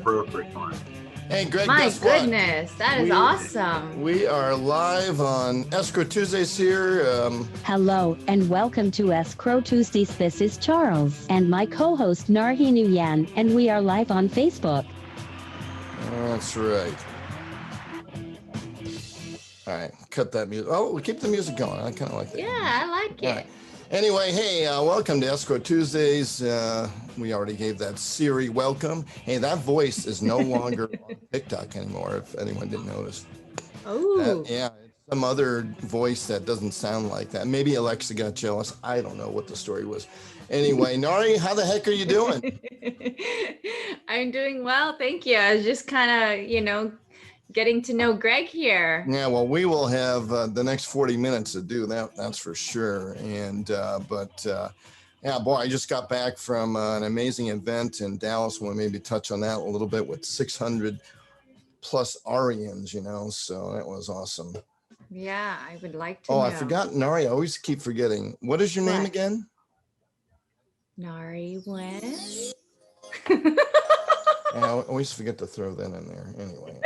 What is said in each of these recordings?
appropriate time. Hey, Greg, My guess goodness, what? that is awesome. We are live on Escrow Tuesdays here. Hello, and welcome to Escrow Tuesdays. This is Charles and my co-host Narhee Nguyen, and we are live on Facebook. That's right. All right, cut that music. Oh, we keep the music going. I kind of like that. Yeah, I like it. Right. Anyway, hey, welcome to Escrow Tuesdays. We already gave that Siri welcome. Hey, that voice is no longer on TikTok anymore, if anyone didn't notice. Oh. Yeah, it's some other voice that doesn't sound like that. Maybe Alexa got jealous. I don't know what the story was. Anyway, Narhee, how the heck are you doing? I'm doing well, thank you. I was just kind of, getting to know Greg here. Yeah, well, we will have the next 40 minutes to do that. That's for sure. And yeah, boy, I just got back from an amazing event in Dallas. We'll maybe touch on that a little bit with 600 plus AREAAs, so that was awesome. Yeah, I would like to know. Oh, I forgot, Narhee. I always keep forgetting. What is your name What? again? Narhee Nguyen. I always forget to throw that in there. Anyway.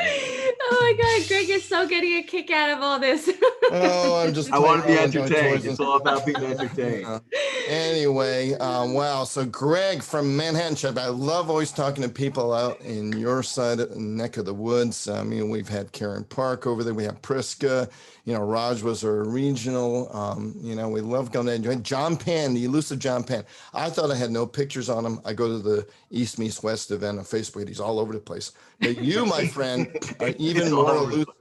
Oh my God, Greg is so getting a kick out of all this. Oh, I'm just. I want to be playing around, entertained. It's all about being entertained. Anyway, wow. So Greg from Manhattan, I love always talking to people out in your side of, neck of the woods. I mean, we've had Karen Park over there. We have Priska. Raj was our regional. We love going there. John Pan, the elusive John Pan. I thought I had no pictures on him. I go to the East Meets West event on Facebook. He's all over the place. But you, my friend, are even more elusive.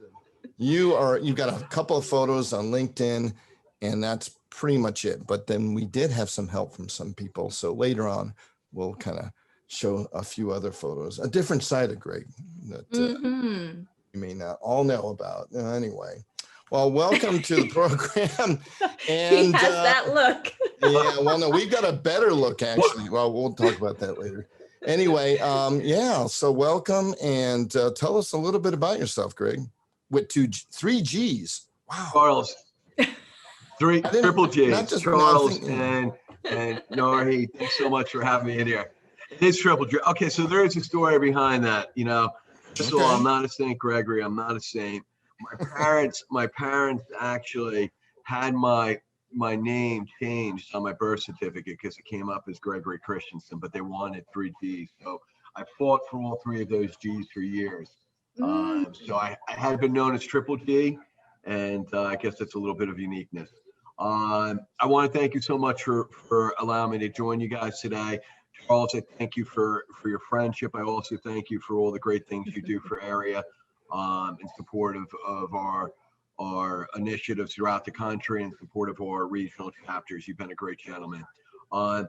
You've got a couple of photos on LinkedIn, and that's pretty much it. But then we did have some help from some people. So later on, we'll kind of show a few other photos, a different side of Greg that you may not all know about. Anyway, well, welcome to the program. And he has that look. Yeah, well, no, we've got a better look, actually. Well, we'll talk about that later. Anyway, yeah, so welcome, and tell us a little bit about yourself, Greg. With three G's. Wow. Charles, triple G. Not just Charles nothing. and Narhee, thanks so much for having me in here. It is triple G. Okay, so there is a story behind that. First of all, I'm not a Saint Gregory. I'm not a saint. My parents actually had my name changed on my birth certificate because it came up as Gregg Christensen, but they wanted 3 G's. So I fought for all 3 of those G's for years. So I had been known as Triple G, and I guess that's a little bit of uniqueness. I want to thank you so much for allowing me to join you guys today. Charles, I thank you for your friendship. I also thank you for all the great things you do for AREAA in support of our initiatives throughout the country, in support of our regional chapters. You've been a great gentleman. So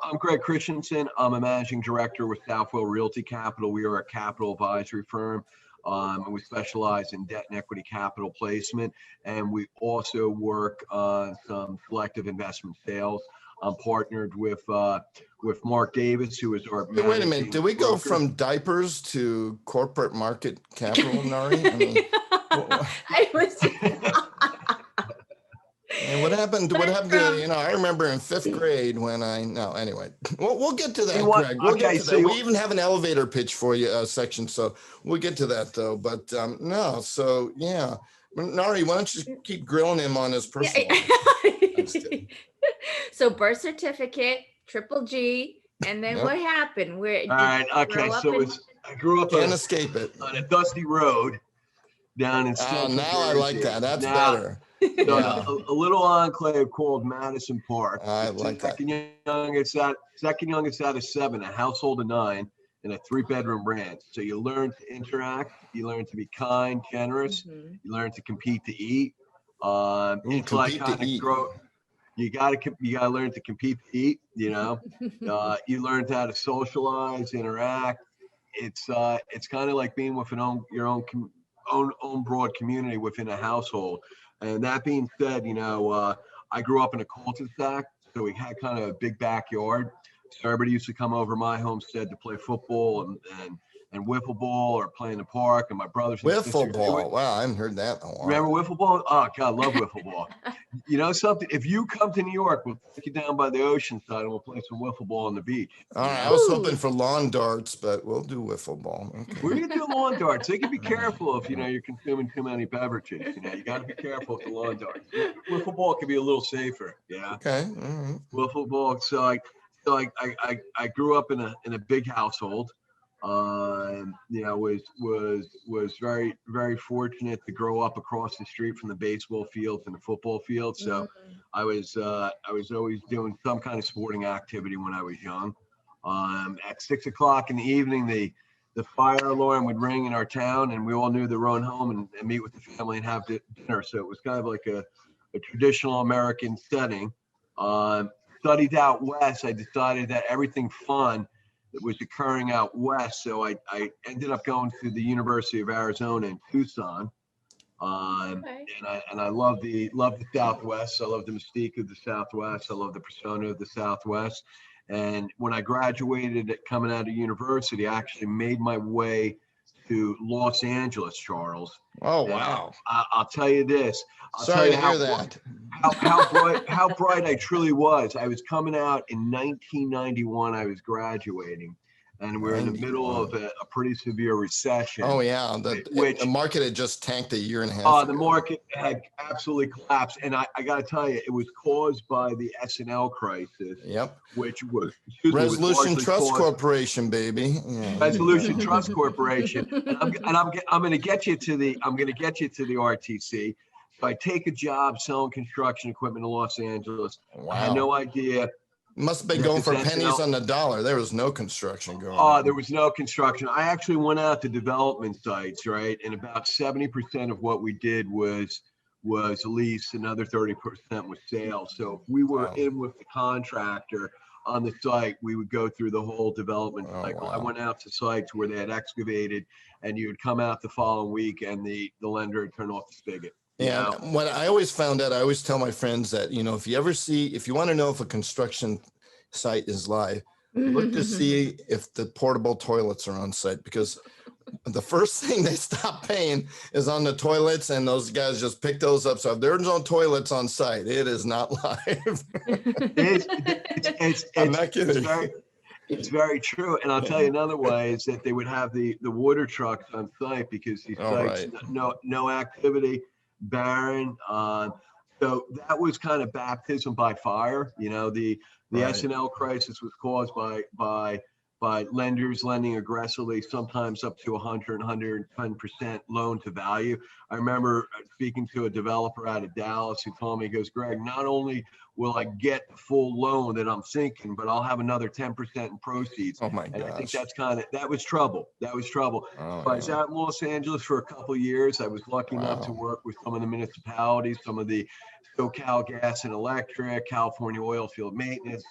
I'm Gregg Christensen. I'm a managing director with Southwell Realty Capital. We are a capital advisory firm, and we specialize in debt and equity capital placement. And we also work on some selective investment sales. I'm partnered with Mark Davis, who is our Hey, wait a minute. Did we go from diapers to corporate market capital, Narhee? I mean, I was. And what happened to, I remember in 5th grade when anyway, we'll get to that, Greg. We'll get to that. We even have an elevator pitch for you section, so we'll get to that though. But no, so yeah. Narhee, why don't you keep grilling him on his personal life? So birth certificate, Triple G, and then what happened? All right, okay, so I grew up Can't escape it. on a dusty road down in Central now Jersey. I like that. That's better. So a little enclave called Madison Park. I like that. Second youngest out of 7, a household of 9, in a 3-bedroom ranch. So you learn to interact, you learn to be kind, generous, you learn to compete to eat. You gotta learn to compete to eat. You learn how to socialize, interact. It's kind of like being with your own broad community within a household. And that being said, I grew up in a cul-de-sac, so we had kind of a big backyard. So everybody used to come over my homestead to play football and and wiffle ball or play in the park. And my brothers and sisters. Wiffle ball. Wow, I haven't heard that in a while. Remember wiffle ball? Oh God, love wiffle ball. You know something? If you come to New York, we'll take you down by the ocean side and we'll play some wiffle ball on the beach. All right, I was hoping for lawn darts, but we'll do wiffle ball. Okay. We're gonna do lawn darts. They can be careful if you're consuming too many beverages. You got to be careful with the lawn darts. Wiffle ball can be a little safer. Yeah. Okay. All right. Wiffle ball. So I grew up in a big household. Was very, very fortunate to grow up across the street from the baseball fields and the football field. So I was always doing some kind of sporting activity when I was young. At 6 o'clock in the evening, the fire alarm would ring in our town, and we all knew to run home and meet with the family and have dinner. So it was kind of like a traditional American setting. Studied out west, I decided that everything fun that was occurring out west. So I ended up going to the University of Arizona in Tucson. And I love the Southwest. I love the mystique of the Southwest. I love the persona of the Southwest. And when I graduated coming out of university, I actually made my way to Los Angeles, Charles. Oh, wow. I'll tell you this. Sorry to hear that. How bright I truly was. I was coming out in 1991. I was graduating, and we're in the middle of a pretty severe recession. Oh yeah, the market had just tanked a year and a half. The market had absolutely collapsed, and I got to tell you, it was caused by the S&L crisis. Yep. Which was Resolution Trust Corporation, baby. Yeah. Resolution Trust Corporation, and I'm going to get you to the RTC. So I take a job selling construction equipment in Los Angeles. Wow. I had no idea. Must have been going for pennies on the dollar. There was no construction going on. There was no construction. I actually went out to development sites, right? And about 70% of what we did was lease, another 30% was sales. So if we were in with the contractor on the site, we would go through the whole development cycle. Wow. I went out to sites where they had excavated, and you would come out the following week and the lender would turn off the spigot. Yeah. What I always found out, I always tell my friends that, if you want to know if a construction site is live, look to see if the portable toilets are on site, because the first thing they stop paying is on the toilets, and those guys just pick those up. So if there's no toilets on site, it is not live. I'm not kidding. It's very true. And I'll tell you another way is that they would have the water trucks on site, because these sites, no activity, barren. So that was kind of baptism by fire. The S&L crisis was caused by lenders lending aggressively, sometimes up to 110% loan to value. I remember speaking to a developer out of Dallas who told me, he goes, Greg, not only will I get the full loan that I'm thinking, but I'll have another 10% in proceeds. Oh my gosh. And I think that was trouble. That was trouble. Oh, I was out in Los Angeles for a couple of years. I was lucky enough to work with some of the municipalities, some of the SoCal Gas and Electric, California Oil Field Maintenance,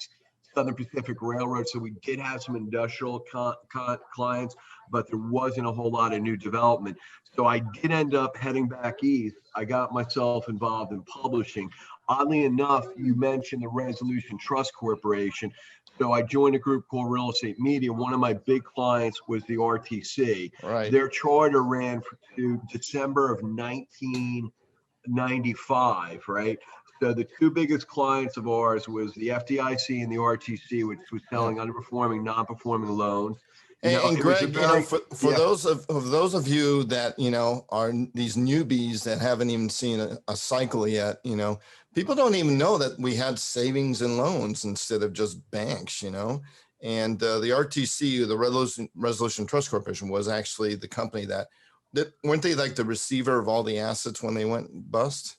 Southern Pacific Railroad. So we did have some industrial clients, but there wasn't a whole lot of new development. So I did end up heading back east. I got myself involved in publishing. Oddly enough, you mentioned the Resolution Trust Corporation. So I joined a group called Real Estate Media. One of my big clients was the RTC. Right. Their charter ran to December of 1995, right? So the two biggest clients of ours was the FDIC and the RTC, which was selling underperforming, non-performing loans. And Greg, for those of you that are these newbies that haven't even seen a cycle yet, people don't even know that we had savings and loans instead of just banks, And the RTC, the Resolution Trust Corporation, was actually the company that weren't they like the receiver of all the assets when they went bust?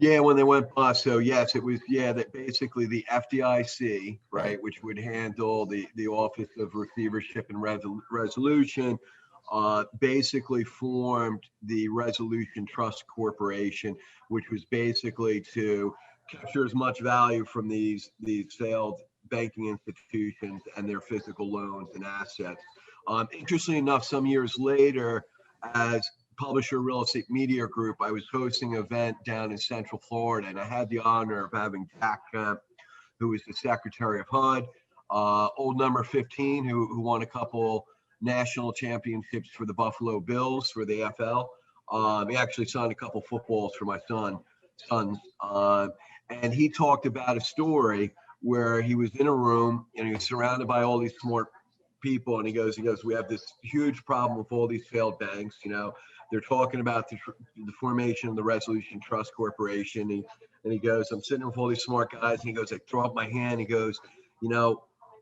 Yeah, when they went bust. So yes, it was, that basically the FDIC, right, which would handle the Office of Receivership and Resolution, basically formed the Resolution Trust Corporation, which was basically to capture as much value from these failed banking institutions and their physical loans and assets. Interestingly enough, some years later, as publisher Real Estate Media Group, I was hosting an event down in Central Florida, and I had the honor of having Jack Kemp, who was the Secretary of HUD, old number 15, who won a couple national championships for the Buffalo Bills for the AFL. He actually signed a couple footballs for my sons. And he talked about a story where he was in a room and he was surrounded by all these smart people. And he goes, we have this huge problem with all these failed banks. They're talking about the formation of the Resolution Trust Corporation. And he goes, I'm sitting with all these smart guys. And he goes, I throw up my hand. He goes,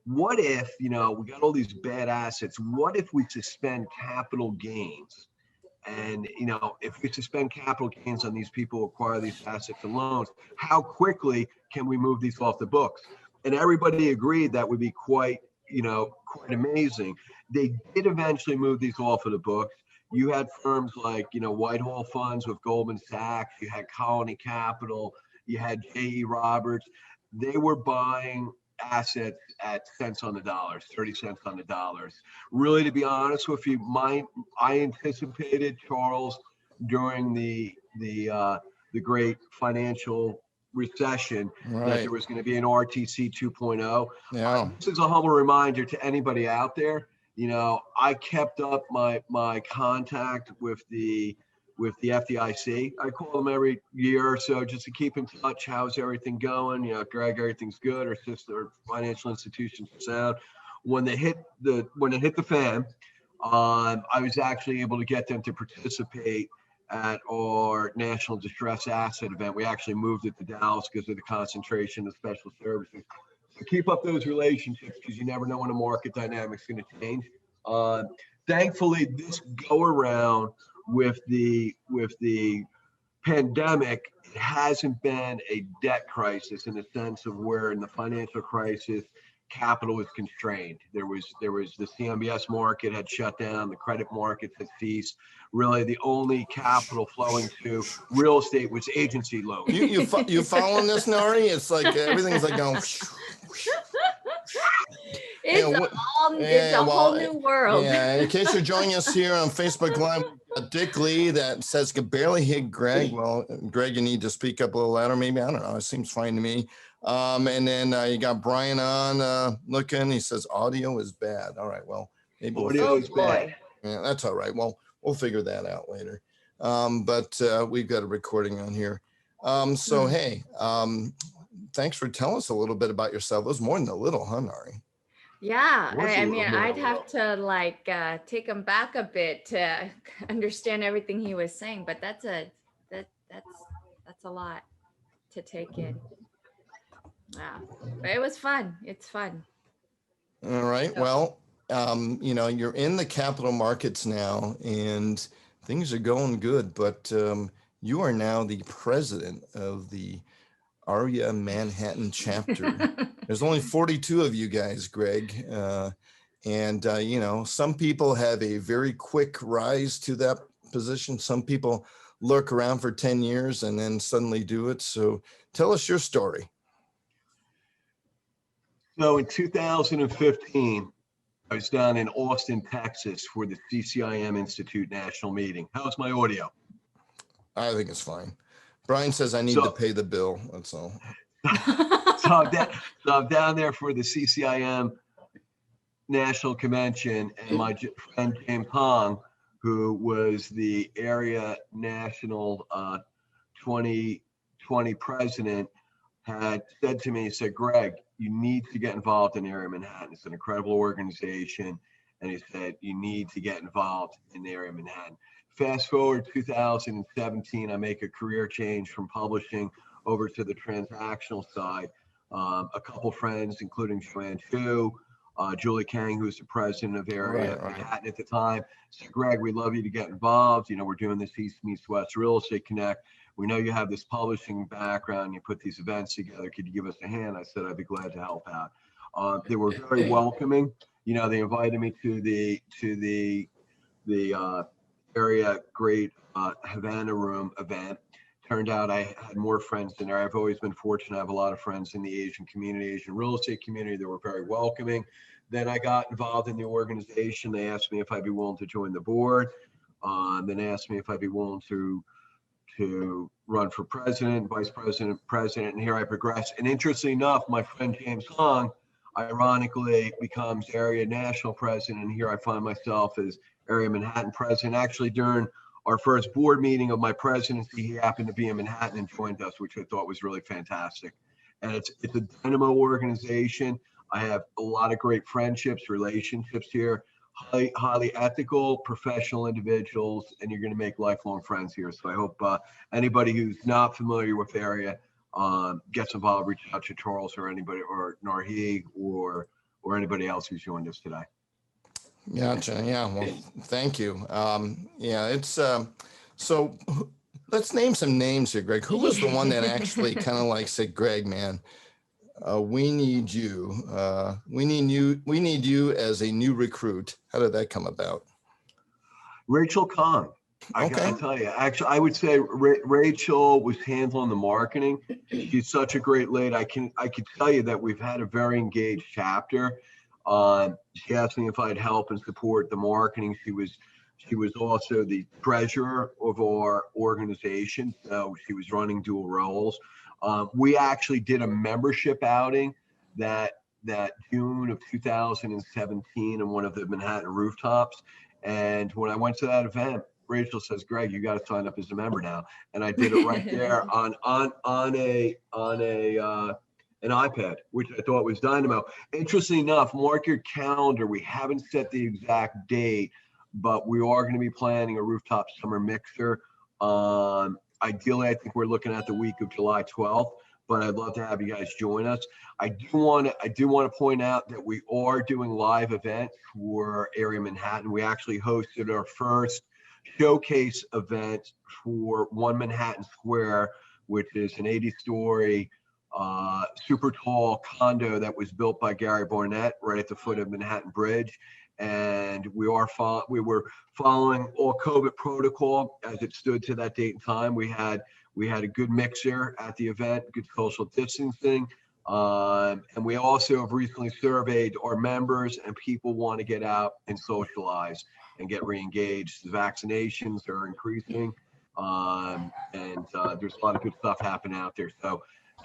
what if, we got all these bad assets. What if we suspend capital gains? And, if we suspend capital gains on these people who acquire these assets and loans, how quickly can we move these off the books? And everybody agreed that would be quite amazing. They did eventually move these off of the books. You had firms like, Whitehall Funds with Goldman Sachs. You had Colony Capital. You had J.E. Roberts. They were buying assets at cents on the dollars, 30 cents on the dollars. Really, to be honest with you, I anticipated, Charles, during the great financial recession, that there was going to be an RTC 2.0. Yeah. This is a humble reminder to anybody out there. I kept up my contact with the FDIC. I call them every year or so just to keep in touch. How's everything going? Greg, everything's good. Our financial institutions are sound. When it hit the fan, I was actually able to get them to participate at our National Distress Asset event. We actually moved it to Dallas because of the concentration of special services. So keep up those relationships because you never know when a market dynamic is going to change. Thankfully, this go around with the pandemic, it hasn't been a debt crisis in the sense of where in the financial crisis, capital was constrained. There was the CMBS market had shut down, the credit markets had ceased. Really, the only capital flowing to real estate was agency loans. You following this, Narhee? It's like everything's like going. It's a whole new world. Yeah, in case you're joining us here on Facebook Live, Dick Lee that says could barely hit Greg. Well, Greg, you need to speak up a little louder, maybe. I don't know. It seems fine to me. And then you got Brian on looking. He says audio is bad. All right. Well, maybe audio is bad. Yeah, that's all right. Well, we'll figure that out later. But we've got a recording on here. So, hey, thanks for telling us a little bit about yourself. It was more than a little, huh, Narhee? Yeah, I mean, I'd have to take him back a bit to understand everything he was saying, but that's a lot to take in. Wow, but it was fun. It's fun. All right. So, well, you're in the capital markets now, and things are going good. But you are now the president of the AREAA Manhattan chapter. There's only 42 of you guys, Greg. And some people have a very quick rise to that position. Some people lurk around for 10 years and then suddenly do it. So tell us your story. So in 2015, I was down in Austin, Texas for the CCIM Institute National Meeting. How's my audio? I think it's fine. Brian says I need to pay the bill. That's all. So I'm down there for the CCIM National Convention, and my friend James Hong, who was the AREAA National 2020 president, had said to me, he said, Greg, you need to get involved in AREAA Manhattan. It's an incredible organization. And he said, you need to get involved in AREAA Manhattan. Fast forward 2017, I make a career change from publishing over to the transactional side. A couple friends, including Nguyen, Julie Kang, who's the president of AREAA Manhattan at the time, said, Greg, we'd love you to get involved. We're doing this East Meets West Real Estate Connect. We know you have this publishing background. You put these events together. Could you give us a hand? I said, I'd be glad to help out. They were very welcoming. They invited me to the AREAA Great Havana Room event. Turned out I had more friends in there. I've always been fortunate. I have a lot of friends in the Asian community, Asian real estate community. They were very welcoming. Then I got involved in the organization. They asked me if I'd be willing to join the board. Then asked me if I'd be willing to run for president, vice president, president, and here I progressed. And interestingly enough, my friend James Hong, ironically becomes area national president. And here I find myself as area Manhattan president. Actually, during our first board meeting of my presidency, he happened to be in Manhattan and joined us, which I thought was really fantastic. And it's a dynamo organization. I have a lot of great friendships, relationships here, highly ethical, professional individuals, and you're going to make lifelong friends here. So I hope anybody who's not familiar with the area gets involved, reach out to Charles or anybody, or Narhee, or anybody else who's joined us today. Gotcha. Yeah. Well, thank you. Yeah, it's so let's name some names here, Greg. Who was the one that actually kind of like said, Greg, man, we need you. We need you as a new recruit. How did that come about? Rachel Kahn. I gotta tell you, actually, I would say Rachel was handling the marketing. She's such a great lady. I could tell you that we've had a very engaged chapter. She asked me if I'd help and support the marketing. She was also the treasurer of our organization, so she was running dual roles. We actually did a membership outing that June of 2017 on one of the Manhattan rooftops. And when I went to that event, Rachel says, "Greg, you got to sign up as a member now." And I did it right there on an iPad, which I thought was dynamo. Interesting enough, mark your calendar. We haven't set the exact date, but we are going to be planning a rooftop summer mixer. Ideally, I think we're looking at the week of July 12th, but I'd love to have you guys join us. I do want to point out that we are doing live events for area Manhattan. We actually hosted our first showcase event for One Manhattan Square, which is an 80-story super tall condo that was built by Gary Barnett right at the foot of Manhattan Bridge. And we were following all COVID protocol as it stood to that date and time. We had a good mixer at the event, good social distancing. And we also have recently surveyed our members, and people want to get out and socialize and get re-engaged. The vaccinations are increasing, and there's a lot of good stuff happening out there. So,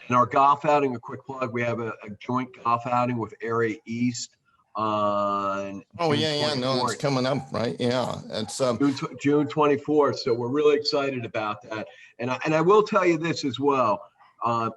in our golf outing, a quick plug, we have a joint golf outing with Area East on it's coming up, right? Yeah, it's June 24th. So we're really excited about that. And I will tell you this as well.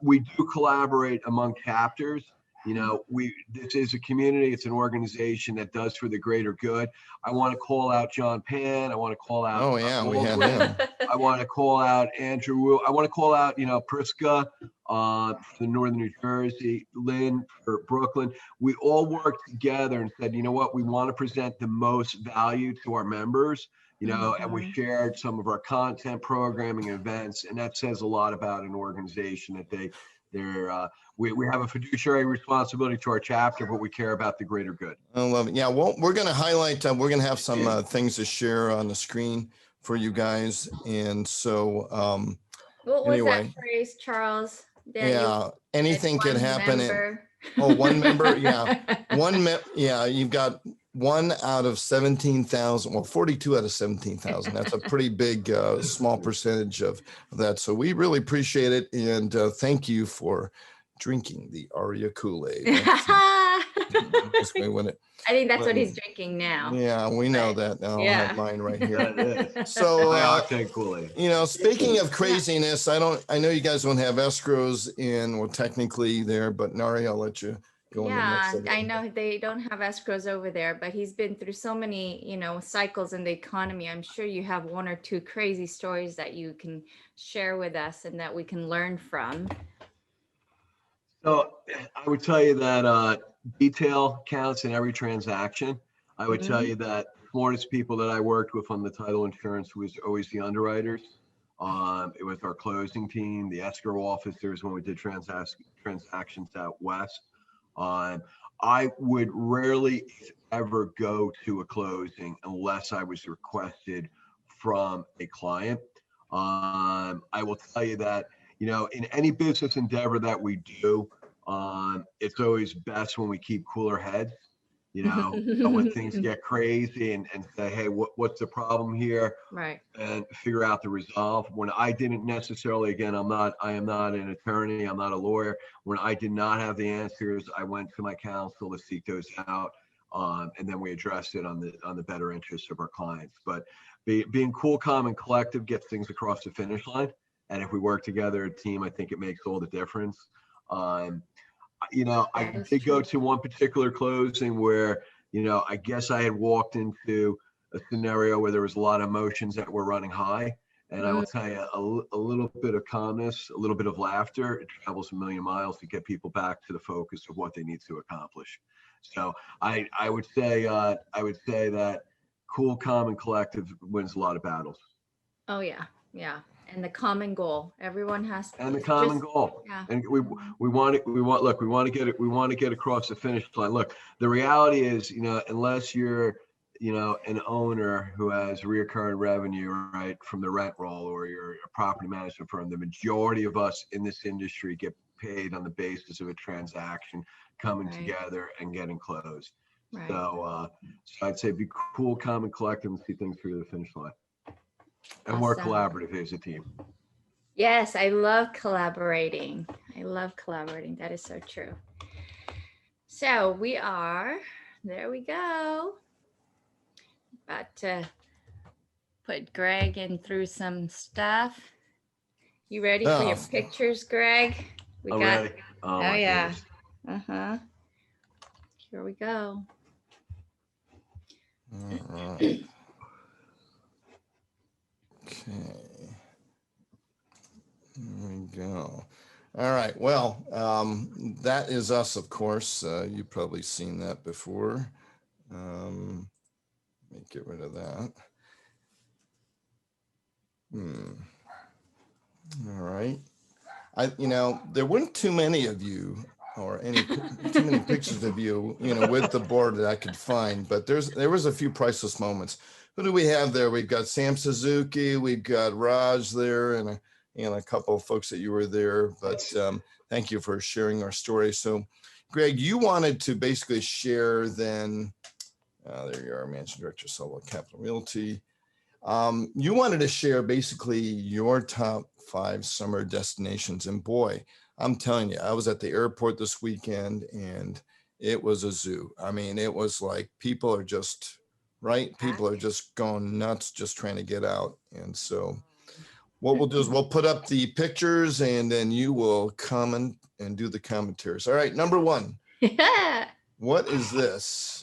We do collaborate among chapters. You know, this is a community, it's an organization that does for the greater good. I want to call out John Pan. I want to call out we have him. I want to call out Andrew Wu. I want to call out, Priska for Northern New Jersey, Lynn for Brooklyn. We all worked together and said, you know what, we want to present the most value to our members, and we shared some of our content, programming, events, and that says a lot about an organization that we have a fiduciary responsibility to our chapter, but we care about the greater good. I love it. Yeah, well, we're going to highlight, we're going to have some things to share on the screen for you guys. And so, what was that phrase, Charles? Anything could happen. One member. Yeah. You've got 1 out of 17,000, well, 42 out of 17,000. That's a pretty big, small percentage of that. So we really appreciate it. And thank you for drinking the AREAA Kool-Aid. I think that's what he's drinking now. Yeah, we know that. I'll have mine right here. So, octane Kool-Aid. Speaking of craziness, I know you guys don't have escrows technically there, but Narhee, I'll let you go. I know they don't have escrows over there, but he's been through so many, cycles in the economy. I'm sure you have 1 or 2 crazy stories that you can share with us and that we can learn from. So I would tell you that detail counts in every transaction. I would tell you that the smartest people that I worked with on the title insurance was always the underwriters. It was our closing team, the escrow officers when we did transactions out west. I would rarely ever go to a closing unless I was requested from a client. I will tell you that, in any business endeavor that we do, it's always best when we keep cooler heads. when things get crazy and say, hey, what's the problem here? Right. And figure out the resolve. When I didn't necessarily, again, I am not an attorney, I'm not a lawyer. When I did not have the answers, I went to my counsel to seek those out. And then we addressed it on the better interests of our clients. But being cool, calm, and collective gets things across the finish line. And if we work together, a team, I think it makes all the difference. I did go to one particular closing where, I guess I had walked into a scenario where there was a lot of emotions that were running high. And I will tell you, a little bit of calmness, a little bit of laughter, it travels a million miles to get people back to the focus of what they need to accomplish. So I would say that cool, calm, and collective wins a lot of battles. Oh yeah, yeah. And the common goal. Everyone has to. And the common goal. Yeah. And we want to get across the finish line. Look, the reality is, unless you're, an owner who has reoccurring revenue, right, from the rent roll, or you're a property management firm, the majority of us in this industry get paid on the basis of a transaction coming together and getting closed. Right. So I'd say be cool, calm, and collective and see things through the finish line. And work collaborative as a team. Yes, I love collaborating. That is so true. So there we go. About to put Gregg in through some stuff. You ready for your pictures, Gregg? Ready. Oh yeah. Goodness. Here we go. All right. Okay. There we go. All right. Well, that is us, of course. You've probably seen that before. Let me get rid of that. All right. There weren't too many of you or too many pictures of you, with the board that I could find, but there was a few priceless moments. Who do we have there? We've got Sam Suzuki, we've got Raj there, and a couple of folks that you were there, but thank you for sharing our story. So Gregg, you wanted to basically share then, there you are, Managing Director, Solo Capital Realty. You wanted to share basically your top 5 summer destinations, and boy, I'm telling you, I was at the airport this weekend and it was a zoo. I mean, it was like people are just, right? People are just going nuts, just trying to get out. And so what we'll do is we'll put up the pictures and then you will comment and do the commentaries. All right, number 1. Yeah. What is this?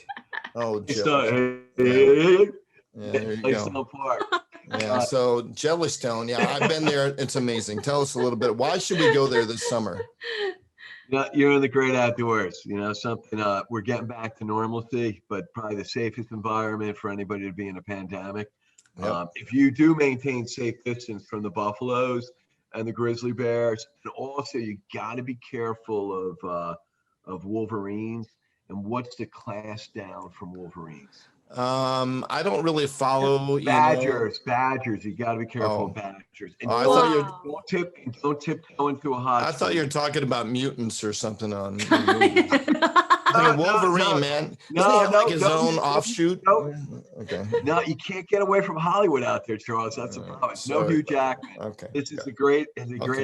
Oh, There you go. Park. Yeah, so Jellystone, I've been there. It's amazing. Tell us a little bit. Why should we go there this summer? You're in the great outdoors. Something. We're getting back to normalcy, but probably the safest environment for anybody to be in a pandemic. Yep. If you do maintain safe distance from the buffaloes and the grizzly bears, and also you got to be careful of wolverines. And what's the class down from wolverines? I don't really follow badgers. You got to be careful of badgers. And I thought don't tiptoe into a hot. I thought you were talking about mutants or something on. Wolverine, man. Doesn't he have like his own offshoot? Okay. No, you can't get away from Hollywood out there, Charles. That's a problem. No Hugh Jackman. Okay. This is the great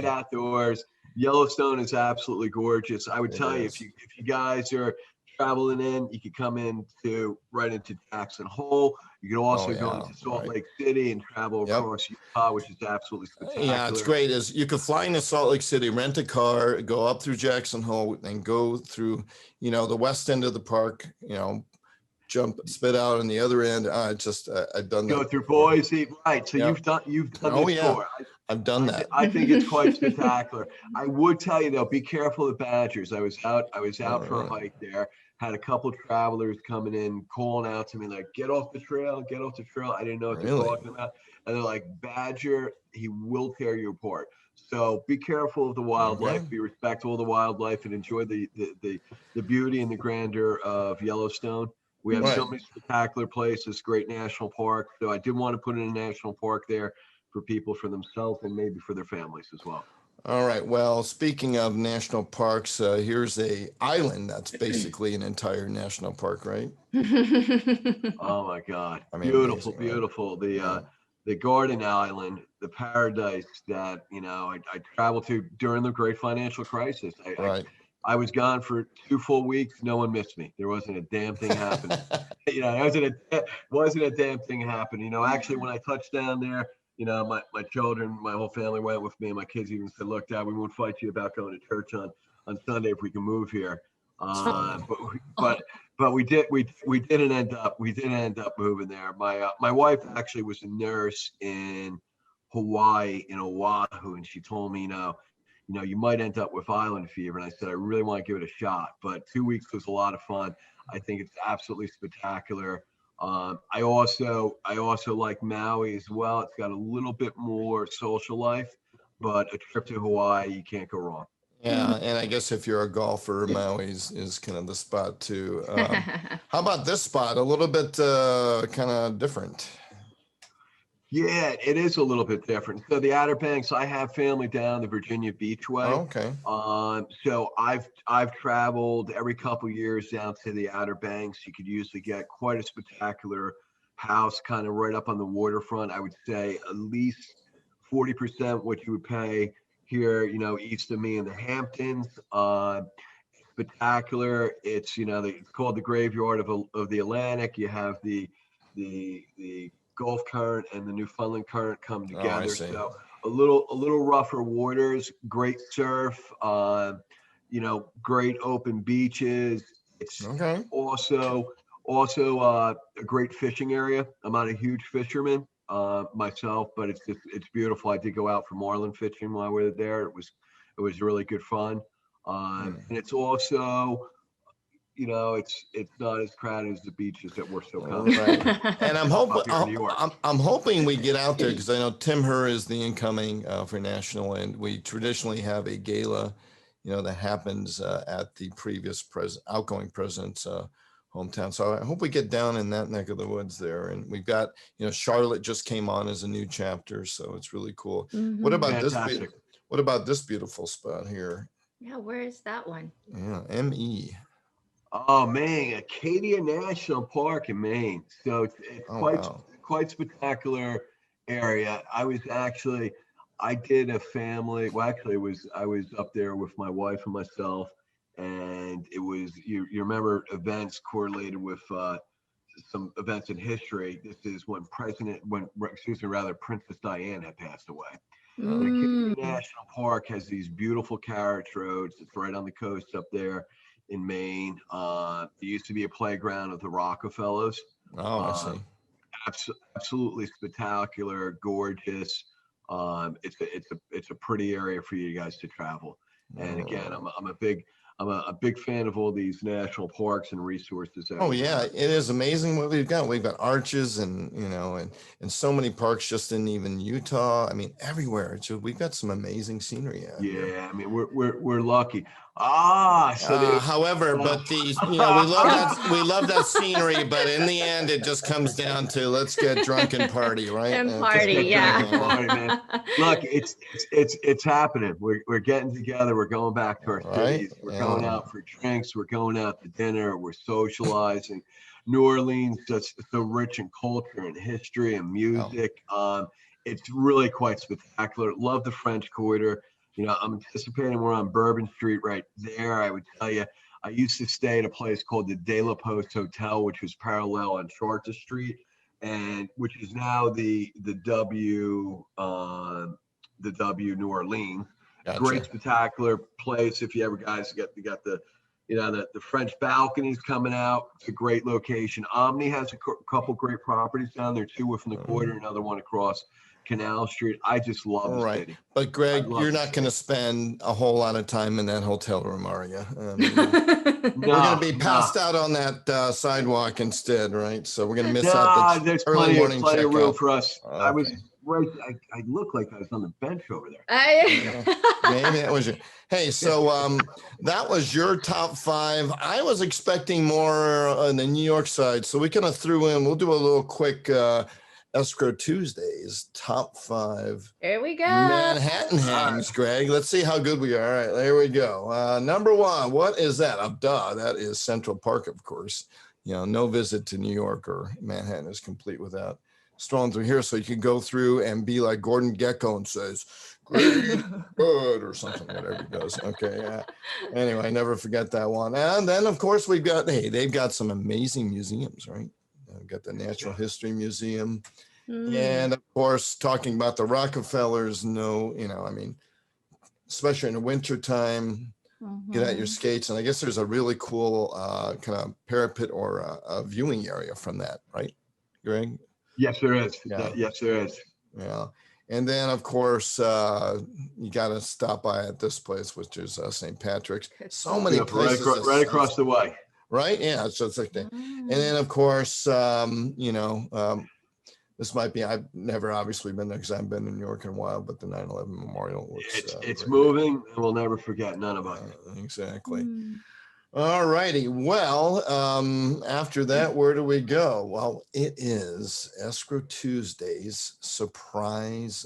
outdoors. Yellowstone is absolutely gorgeous. I would tell you, if you guys are traveling in, you could come right into Jackson Hole. You can also go into Salt Lake City and travel across Utah, which is absolutely spectacular. Yeah, it's great. You could fly into Salt Lake City, rent a car, go up through Jackson Hole, and go through, the west end of the park, spit out on the other end. I've done that. Go through Boise, right? So you've done this tour. I've done that. I think it's quite spectacular. I would tell you though, be careful of badgers. I was out for a hike there. Had a couple of travelers coming in, calling out to me like, "Get off the trail, get off the trail." I didn't know what they're talking about, and they're like, "Badger, he will tear you apart." So be careful of the wildlife. Be respectful of the wildlife, and enjoy the beauty and the grandeur of Yellowstone. We have so many spectacular places, great national park. So I did want to put in a national park there for people, for themselves, and maybe for their families as well. All right. Well, speaking of national parks, here's a island that's basically an entire national park, right? Oh my God, I mean, beautiful, amazing, right? beautiful. Yeah. The Garden Island, the paradise that I traveled to during the Great Financial Crisis. Right. I was gone for 2 full weeks. No one missed me. There wasn't a damn thing happening. Wasn't a damn thing happening. Actually, when I touched down there, my children, my whole family went with me. And my kids even said, "Look, Dad, we won't fight you about going to church on Sunday if we can move here." It's funny. But we didn't end up moving there. My wife actually was a nurse in Hawaii, in Oahu, and she told me, you might end up with island fever. And I said, I really want to give it a shot. But 2 weeks was a lot of fun. I think it's absolutely spectacular. I also like Maui as well. It's got a little bit more social life, but a trip to Hawaii, you can't go wrong. Yeah, and I guess if you're a golfer, Maui is kind of the spot too. How about this spot? A little bit kind of different. Yeah, it is a little bit different. So the Outer Banks, I have family down the Virginia Beachway. Oh, okay. So I've traveled every couple years down to the Outer Banks. You could usually get quite a spectacular house kind of right up on the waterfront. I would say at least 40% what you would pay here, east of me in the Hamptons. Spectacular. It's called the graveyard of the Atlantic. You have the Gulf Current and the Newfoundland Current come Oh, I together. see. So a little rougher waters, great surf, great open beaches. It's Okay. also a great fishing area. I'm not a huge fisherman myself, but it's beautiful. I did go out for marlin fishing while we were there. It was really good fun. And it's also it's not as crowded as the beaches that we're so All comfortable right. with And up here in New York. I'm hoping we get out there because I know Tim Herr is the incoming for national, and we traditionally have a gala, that happens at the previous outgoing president's hometown. So I hope we get down in that neck of the woods there. And we've got, Charlotte just came on as a new chapter, so it's really cool. What about Fantastic. What about this beautiful spot here? Yeah, where is that one? Yeah, ME. Oh man, Acadia National Park in Maine. So it's Oh, quite wow. quite spectacular area. I did a family. Well, actually, I was up there with my wife and myself, and it was you remember events correlated with some events in history. This is when Princess Diane had passed away. And Acadia National Park has these beautiful carriage roads. It's right on the coast up there in Maine. It used to be a playground of the Rockefellers. Oh, I see. Absolutely spectacular, gorgeous. It's a pretty area for you guys to travel. And again, I'm a big fan of all these national parks and resources. Oh yeah, it is amazing what we've got. We've got arches and and so many parks just in even Utah. I mean, everywhere. So we've got some amazing scenery out here. Yeah, I mean we're lucky. However, but we love that scenery, but in the end, it just comes down to let's get drunk and party, right? And Just party, get yeah. drunk and party. Man. Look, it's happening. We're getting together. We're going back to our Right, cities. We're yeah. going out for drinks. We're going out to dinner. We're socializing. New Orleans, that's so rich in culture and history and music. It's really quite spectacular. Love the French Quarter. I'm anticipating we're on Bourbon Street right there. I would tell you, I used to stay at a place called the De La Poste Hotel, which was parallel on Chartres Street, and which is now the W New Orleans. Gotcha. Great spectacular place. If you ever guys got the the French balconies coming out. It's a great location. Omni has a couple great properties down there too, within the quarter, another one across Canal Street. I just love the city. But Greg, you're not going to spend a whole lot of time in that hotel room, are you? We're going to be passed out on that sidewalk instead, right? So we're going to miss out the there's early morning plenty of room checkout. for us. Okay. I was right. I look like I was on the bench over there. Maybe that was your. Hey, so that was your top 5. I was expecting more on the New York side, so we kind of threw in. We'll do a little quick Escrow Tuesdays top 5 There we go. Manhattan hangs, Greg. Let's see how good we are. All right, there we go. Number 1, what is that? Duh, that is Central Park, of course. You know, no visit to New York or Manhattan is complete without strolling through here. So you can go through and be like Gordon Gekko and says, "Great, good," or something, whatever he does. Okay, yeah. Anyway, never forget that one. And then, of course, we've got, hey, they've got some amazing museums, right? We've got the Natural History Museum. And of course, talking about the Rockefellers, especially in the wintertime, get out your skates. And I guess there's a really cool kind of parapet or a viewing area from that, right, Greg? Yes, there is. Yeah. Yes, there is. Yeah. And then, of course, you got to stop by at this place, which is St. Patrick's. So many places. Right across the way. Right? Yeah. So it's like that. And then, of course, this might be, I've never obviously been there because I haven't been in New York in a while, but the 9/11 Memorial looks it's moving, and we'll never forget, none of us. Exactly. All righty. Well, after that, where do we go? Well, it is Escrow Tuesdays surprise.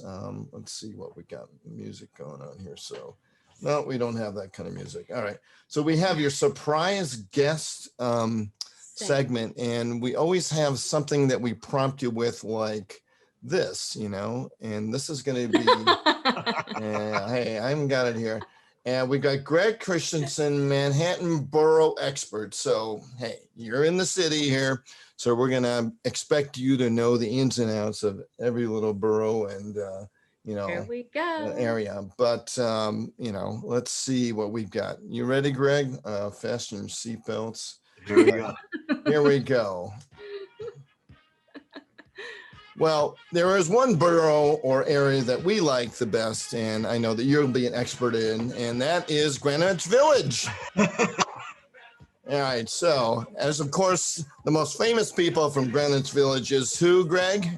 Let's see what we got music going on here. So, no, we don't have that kind of music. All right. So we have your surprise guest segment, and we always have something that we prompt you with, like this, and this is going to be, hey, I haven't got it here. And we got Gregg Christensen, Manhattan borough expert. So, hey, you're in the city here. So we're going to expect you to know the ins and outs of every little borough and, Here we go. area. But, let's see what we've got. You ready, Greg? Fasten your seatbelts. Here we go. Here we go. Well, there is one borough or area that we like the best, and I know that you'll be an expert in, and that is Greenwich Village. All right, so, as of course, the most famous people from Greenwich Village is who, Greg?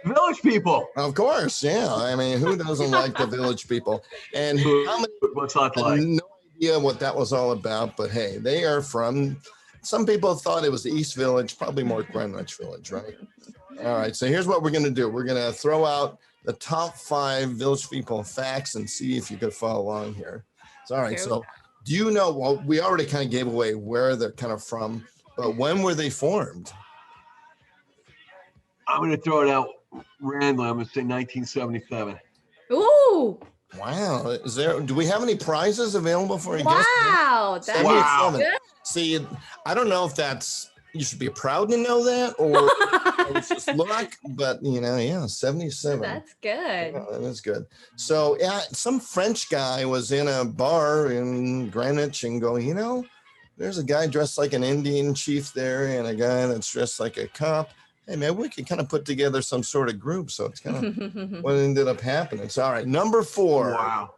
Village people. Of course, yeah. I mean, who doesn't like the Village people? And how many? What's that like? No idea what that was all about, but hey, they are from, some people thought it was the East Village, probably more Greenwich Village, right? All right, so here's what we're going to do. We're going to throw out the top 5 Village people facts and see if you could follow along here. So, all right, so do you know, well, we already kind of gave away where they're kind of from, but when were they formed? I'm going to throw it out randomly. I'm going to say 1977. Ooh. Wow. Do we have any prizes available for a guest? Wow. That's good. See, I don't know if you should be proud to know that or it's just luck, but 77. That's good. Yeah, that is good. So yeah, some French guy was in a bar in Greenwich and going, there's a guy dressed like an Indian chief there and a guy that's dressed like a cop. Hey man, we could kind of put together some sort of group. So it's kind of what ended up happening. It's all right. Number 4. Wow.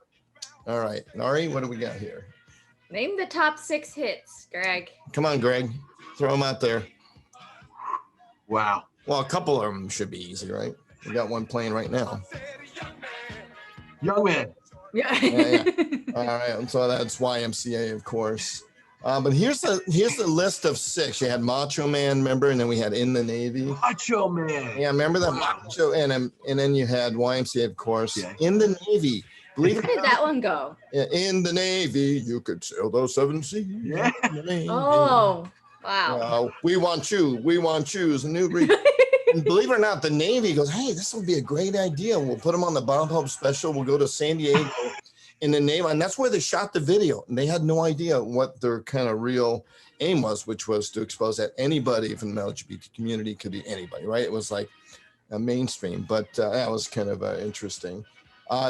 All right, Narhee, what do we got here? Name the top 6 hits, Greg. Come on, Greg. Throw them out there. Wow. Well, a couple of them should be easy, right? We got one playing right now. Young Man. Yeah. Yeah. All right. So that's YMCA, of course. But here's the list of 6. You had Macho Man, remember, and then we had In the Navy. Macho Man. Yeah, remember that Macho, and then you had YMCA, of course. Yeah. In the Navy. Believe it Where did that one go? In the Navy, you could sail those 7 seas. Yeah. Oh. Wow. We want you. We want shoes. And believe it or not, the Navy goes, hey, this would be a great idea. We'll put them on the Bob Hope special. We'll go to San Diego in the Navy. And that's where they shot the video. And they had no idea what their kind of real aim was, which was to expose that anybody from the LGBT community could be anybody, right? It was like a mainstream, but that was kind of interesting.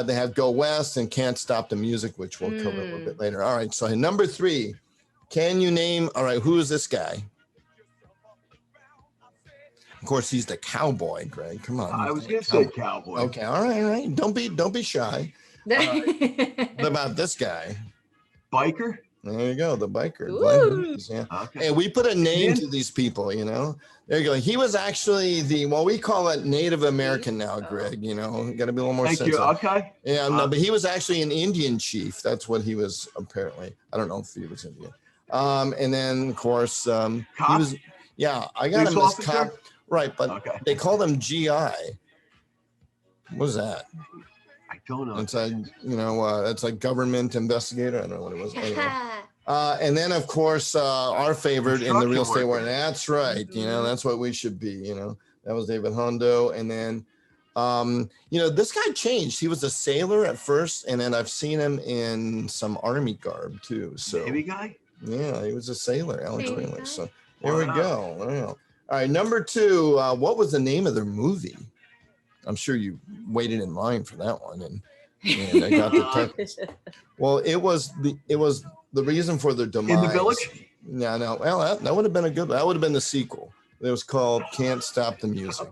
They had Go West and Can't Stop the Music, which we'll cover a little bit later. All right. So number 3. Can you name, all right, who is this guy? Of course, he's the cowboy, Greg. Come on. I was going to say cowboy. Okay, all right. Don't be shy. What about this guy? Biker? There you go, the biker. Yeah. Okay. Hey, we put a name to these people, There you go. He was actually we call it Native American now, Greg, got to be a little more sensitive. Thank you. Okay. Yeah, no, but he was actually an Indian chief. That's what he was apparently. I don't know if he was Indian. And then, of course, he was, I got him as cop. Right, but Okay. they call them GI. What is that? I don't know. It's a, it's a government investigator. I don't know what it was. Anyway. And then, of course, our favorite in the real estate world. That's right. That's what we should be. That was David Hondo. And then, this guy changed. He was a sailor at first, and then I've seen him in some Army garb too. So Navy guy? Yeah, he was a sailor, Alex Navy Whaley. guy? So there we go. Wow. All right, number 2. What was the name of their movie? I'm sure you waited in line for that one, and I got the text. Well, it was the reason for their demise. In the Village? No. Well, that would have been that would have been the sequel. It was called Can't Stop the Music.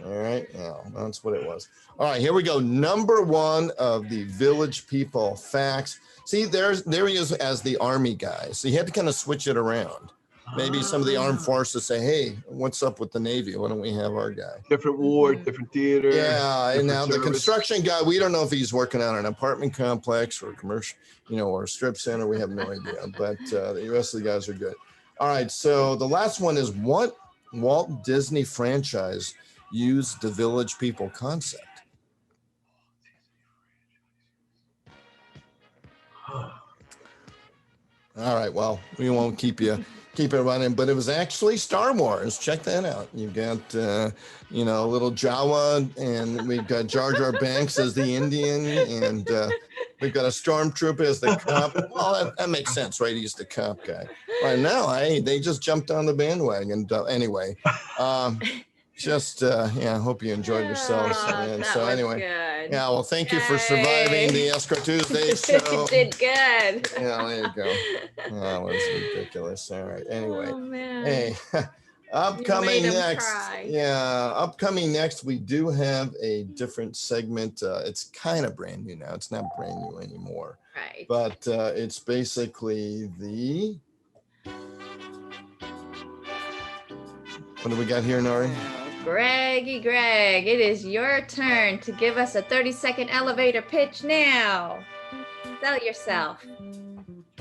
All right, yeah, that's what it was. All right, here we go. Number 1 of the Village People facts. See, there he is as the Army guy. So you had to kind of switch it around. Maybe some of the armed forces say, hey, what's up with the Navy? Why don't we have our guy? Different war, different theater. Yeah, and now service. the construction guy, we don't know if he's working on an apartment complex or a commercial, or a strip center. We have no idea, but the rest of the guys are good. All right, so the last one is, what Walt Disney franchise used the Village People concept? All right, well, we won't keep it running, but it was actually Star Wars. Check that out. You've got, little Jawa, and we've got Jar Jar Banks as the Indian, and we've got a stormtrooper as the cop. Well, that makes sense, right? He's the cop guy. Right now, they just jumped on the bandwagon. Anyway, I hope you enjoyed yourselves. And so anyway, good. yeah, well, thank you for surviving the Escrow Tuesday show. You did good. Yeah, there you go. That was ridiculous. All right. Anyway, Oh, man. hey, upcoming next, we do have a different segment. It's kind of brand new now. It's not brand new anymore. Right. But it's basically what do we got here, Narhee? Greg, it is your turn to give us a 30-second elevator pitch now. Sell yourself.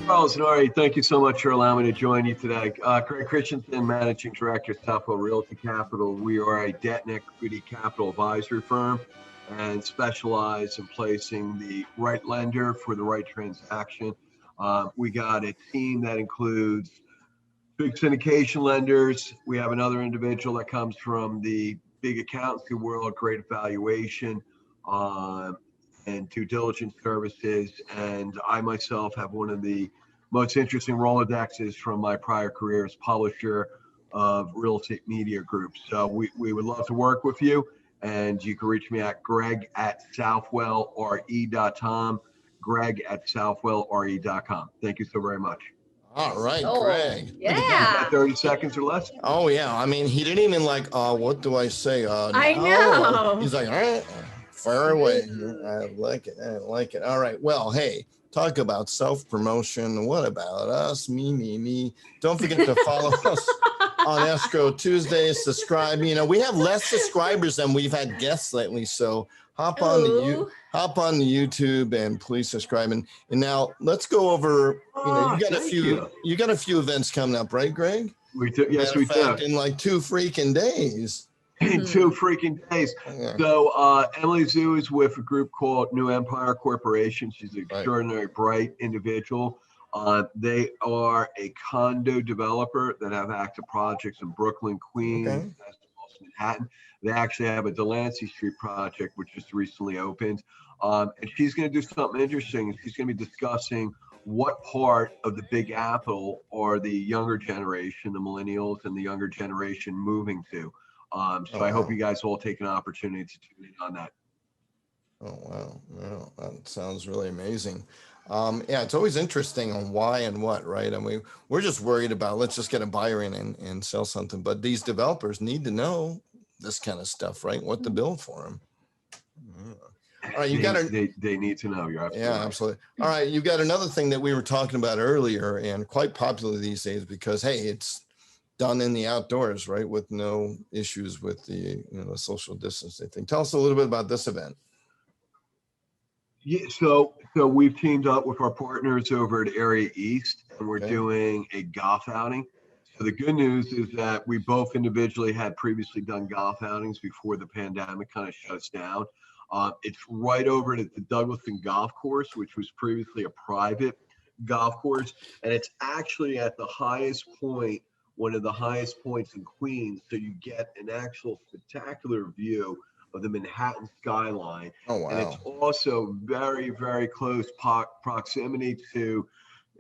Charles, Narhee, thank you so much for allowing me to join you today. Gregg Christensen, Managing Director, Southwell Realty Capital. We are a debt and equity capital advisory firm and specialize in placing the right lender for the right transaction. We got a team that includes big syndication lenders. We have another individual that comes from the big accountancy world, great evaluation and due diligence services. And I myself have one of the most interesting Rolodexes from my prior career as publisher of real estate media groups. So we would love to work with you. And you can reach me at greg@southwellre.com, greg@southwellre.com. Thank you so very much. All right, Greg. Yeah. 30 seconds or less? Oh, yeah. I mean, he didn't even what do I say? I know. He's like, all right, fire away. I like it. All right. Well, hey, talk about self-promotion. What about us? Me. Don't forget to follow us on Escrow Tuesdays. Subscribe. We have less subscribers than we've had guests lately. So hop on the YouTube and please subscribe. And now let's go over, you got a few events coming up, right, Greg? We do. Yes, we do. In like 2 freaking days. In 2 freaking days. Yeah. So Emily Zhu is with a group called New Empire Corporation. She's an extraordinary, bright individual. They are a condo developer that have active projects in Brooklyn, Queens, as well as Manhattan. They actually have a Delancey Street project, which just recently opened. And she's going to do something interesting. She's going to be discussing what part of the Big Apple are the younger generation, the millennials and the younger generation moving to. I hope you guys all take an opportunity to tune in on that. Oh, wow. That sounds really amazing. It's always interesting on why and what, right? I mean, we're just worried about, let's just get a buyer in and sell something. But these developers need to know this kind of stuff, right? What to build for them. All right, they need to know. You're absolutely right. Absolutely. All right, you got another thing that we were talking about earlier and quite popular these days because, hey, it's done in the outdoors, right? With no issues with the social distancing thing. Tell us a little bit about this event. Yeah, so we've teamed up with our partners over at AREAA East, and we're doing a golf outing. the good news is that we both individually had previously done golf outings before the pandemic kind of shut us down. It's right over at the Douglaston Golf Course, which was previously a private golf course, and it's actually at the highest point, one of the highest points in Queens, so you get an actual spectacular view of the Manhattan skyline. Oh, wow. And it's also very, very close proximity to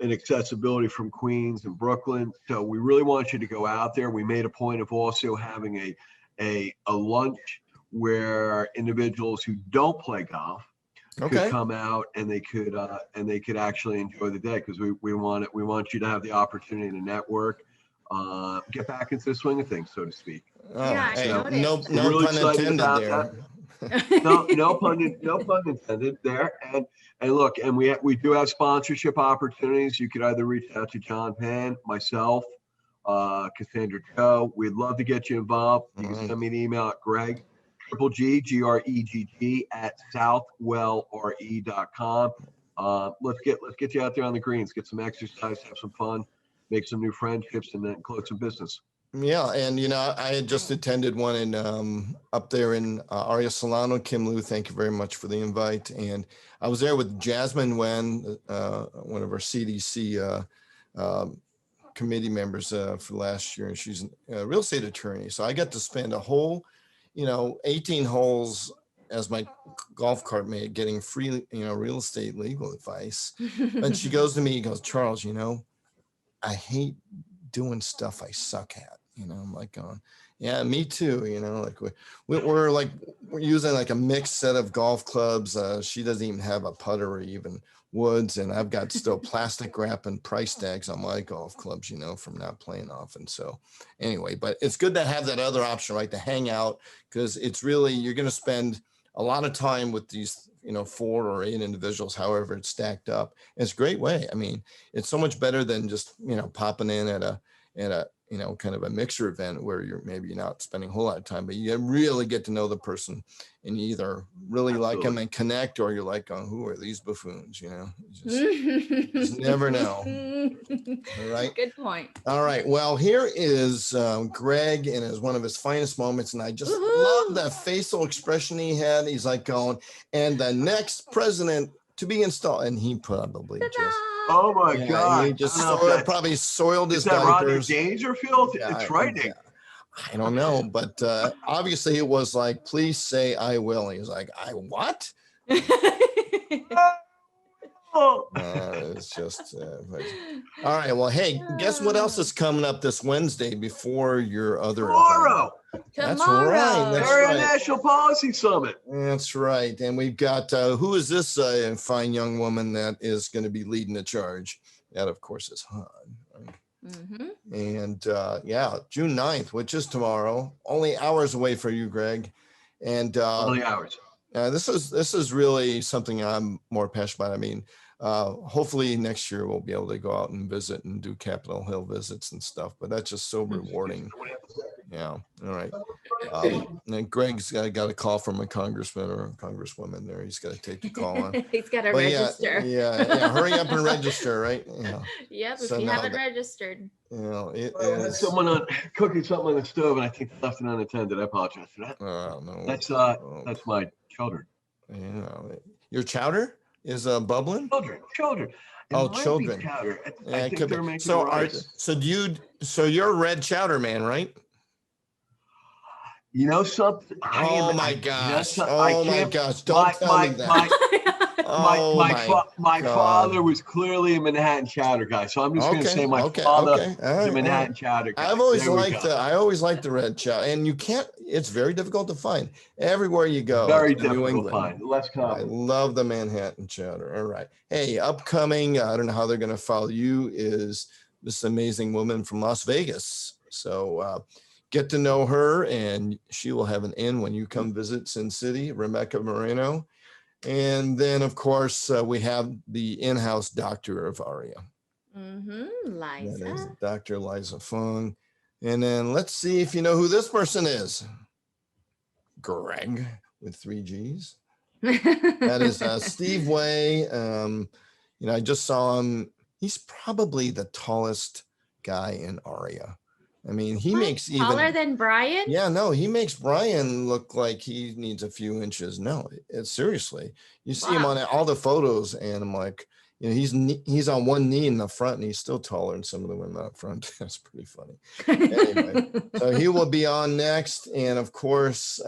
an accessibility from Queens and Brooklyn. So we really want you to go out there. We made a point of also having a lunch where individuals who don't play golf could come out and they could actually enjoy the day, because we want you to have the opportunity to network, get back into the swing of things, so to speak. Yeah, hey, I noticed. no Really pun excited intended about there. no pun intended there. And look, and we do have sponsorship opportunities. You could either reach out to John Pan, myself, Cassandra Cho. We'd love to get you involved. You can send me an email at Gregg Gregg at southwellre.com. Let's get you out there on the greens, get some exercise, have some fun, make some new friendships, and then close some business. Yeah, and I had just attended one in up there in AREAA Solano. Kim Liu, thank you very much for the invite. And I was there with Jasmine Nguyen, one of our CDC committee members for last year, and she's a real estate attorney. So I got to spend a whole 18 holes as my golf cart mate, getting free real estate legal advice. And she goes to me, Charles, I hate doing stuff I suck at. I'm like going, yeah, me too. Like we're using like a mixed set of golf clubs. She doesn't even have a putter or even woods, and I've got still plastic wrap and price tags on my golf clubs, from not playing often. So anyway, but it's good to have that other option, right, to hang out, because it's really, you're going to spend a lot of time with these 4 or 8 individuals, however it's stacked up. And it's a great way. I mean, it's so much better than just popping in at a kind of a mixer event where you're not spending a whole lot of time, but you really get to know the person, and you either really like them and connect, or you're like, who are these buffoons? You just never know. All right. Good point. All right. Well, here is Gregg, and is one of his finest moments. And I just love that facial expression he had. He's like going, and the next president to be installed. And he probably just, oh my God. He just probably soiled his diapers. Rodney Dangerfield? Yeah, it's frightening. I don't know, but obviously it was like, please say I will. He was like, I what? It's just all right. Well, hey, guess what else is coming up this Wednesday before your other tomorrow? That's right. That's right. National Policy Summit. That's right. And we've got who is this fine young woman that is going to be leading the charge? That, of course, is Han. Right? Mm-hmm. And June 9th, which is tomorrow, only hours away for you, Gregg. And only hours. This is really something I'm more passionate about. I mean, hopefully next year we'll be able to go out and visit and do Capitol Hill visits and stuff, but that's just so rewarding. Yeah. All right. And Gregg's got a call from a congressman or a congresswoman there. He's got to take the call on. He's got to register. Yeah. Hurry up and register, right? Yeah. Yep. If you haven't registered. It is. Someone cooking something on the stove, and I think left it unattended. I apologize for that. No. That's my children. Yeah. Your chowder is bubbling? Children. Children. Chowder. I think they're making so you're a red chowder man, right? Something. Oh my gosh! Don't tell me that. My father was clearly a Manhattan chowder guy, so I'm just going to say my father is a Manhattan chowder guy. I've always liked the red chowder, and it's very difficult to find everywhere you go. Very difficult to find. Less common. I love the Manhattan chowder. All right. Hey, upcoming, I don't know how they're going to follow you, is this amazing woman from Las Vegas. So get to know her, and she will have an inn when you come visit Sin City, Rebecca Moreno. And then, of course, we have the in-house doctor of AREAA. Liza. That is Dr. Liza Fung. And then let's see if you know who this person is. Gregg with 3 G's. That is Steve Way. I just saw him. He's probably the tallest guy in AREAA. I mean, he makes taller even than Brian. Yeah, no, he makes Brian look like he needs a few inches. No, it's seriously. You see him on all the photos, and I'm like, you know, he's on one knee in the front, and he's still taller than some of the women up front. That's pretty funny. Anyway, so he will be on next, and of course,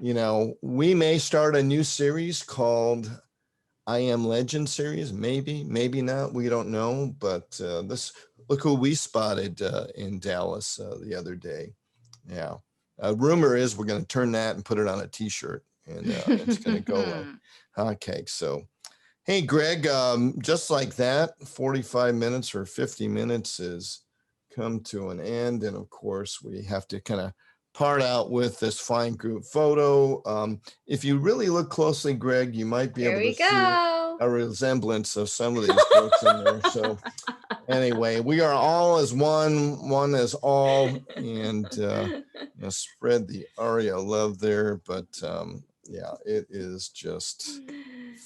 you know, we may start a new series called I Am Legend series. Maybe not. We don't know. But look who we spotted in Dallas the other day. Yeah. Rumor is we're going to turn that and put it on a T-shirt, and it's going to go like hotcakes. So, hey, Gregg, just like that, 45 minutes or 50 minutes has come to an end. And of course, we have to kind of part out with this fine group photo. If you really look closely, Gregg, you might be able to see a resemblance of some of these folks in there. So anyway, we are all as one as all, and you know, spread the AREAA love there. But yeah, it is just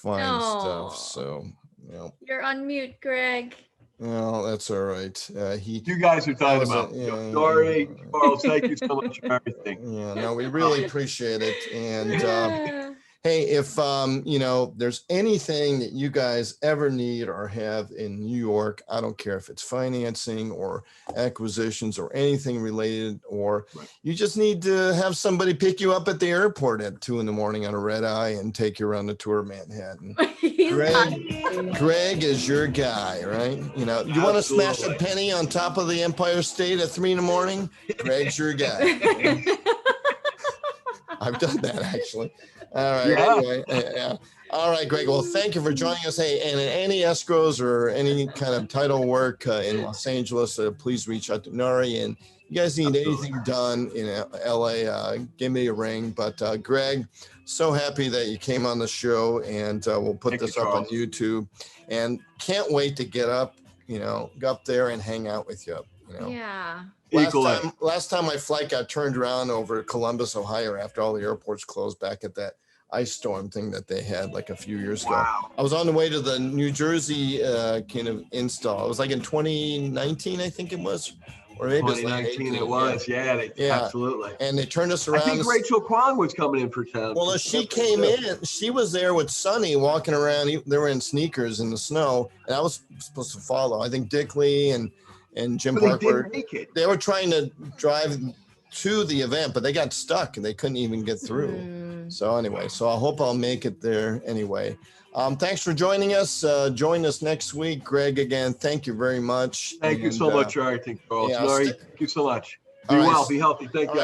fine stuff. So, you know, you're on mute, Gregg. Well, that's all right. You guys are talking about. Sorry, Charles. Thank you so much for everything. Yeah, no, we really appreciate it. And hey, if you know, there's anything that you guys ever need or have in New York, I don't care if it's financing or acquisitions or anything related, or you just need to have somebody pick you up at the airport at 2 a.m. on a red eye and take you around the tour of Manhattan. Gregg is your guy, right? You know, you want to smash a penny on top of the Empire State at 3 a.m? Gregg's your guy. I've done that actually. All right. Anyway, yeah. All right, Gregg. Well, thank you for joining us. Hey, and any escrows or any kind of title work in Los Angeles, please reach out to Narhee. And you guys need anything done in LA, give me a ring. But Gregg, so happy that you came on the show, and we'll put this up on YouTube. And can't wait to get up, you know, go up there and hang out with you. You know? Yeah. Last time my flight got turned around over Columbus, Ohio, after all the airports closed back at that ice storm thing that they had like a few years ago. Wow. I was on the way to the New Jersey kind of install. It was like in 2019, I think it was, or maybe 2019 it was. Yeah, absolutely. And they turned us around. I think Rachel Kwong was coming in for town. Well, as she came in, she was there with Sonny walking around. They were in sneakers in the snow, and I was supposed to follow. I think Dick Lee and Jim Parker, they were trying to drive to the event, but they got stuck and they couldn't even get through. So anyway, so I hope I'll make it there anyway. Thanks for joining us. Join us next week. Gregg, again, thank you very much. Thank you so much, Charles. Yeah, Narhee, thank you so much. Be well, be healthy. Thank you.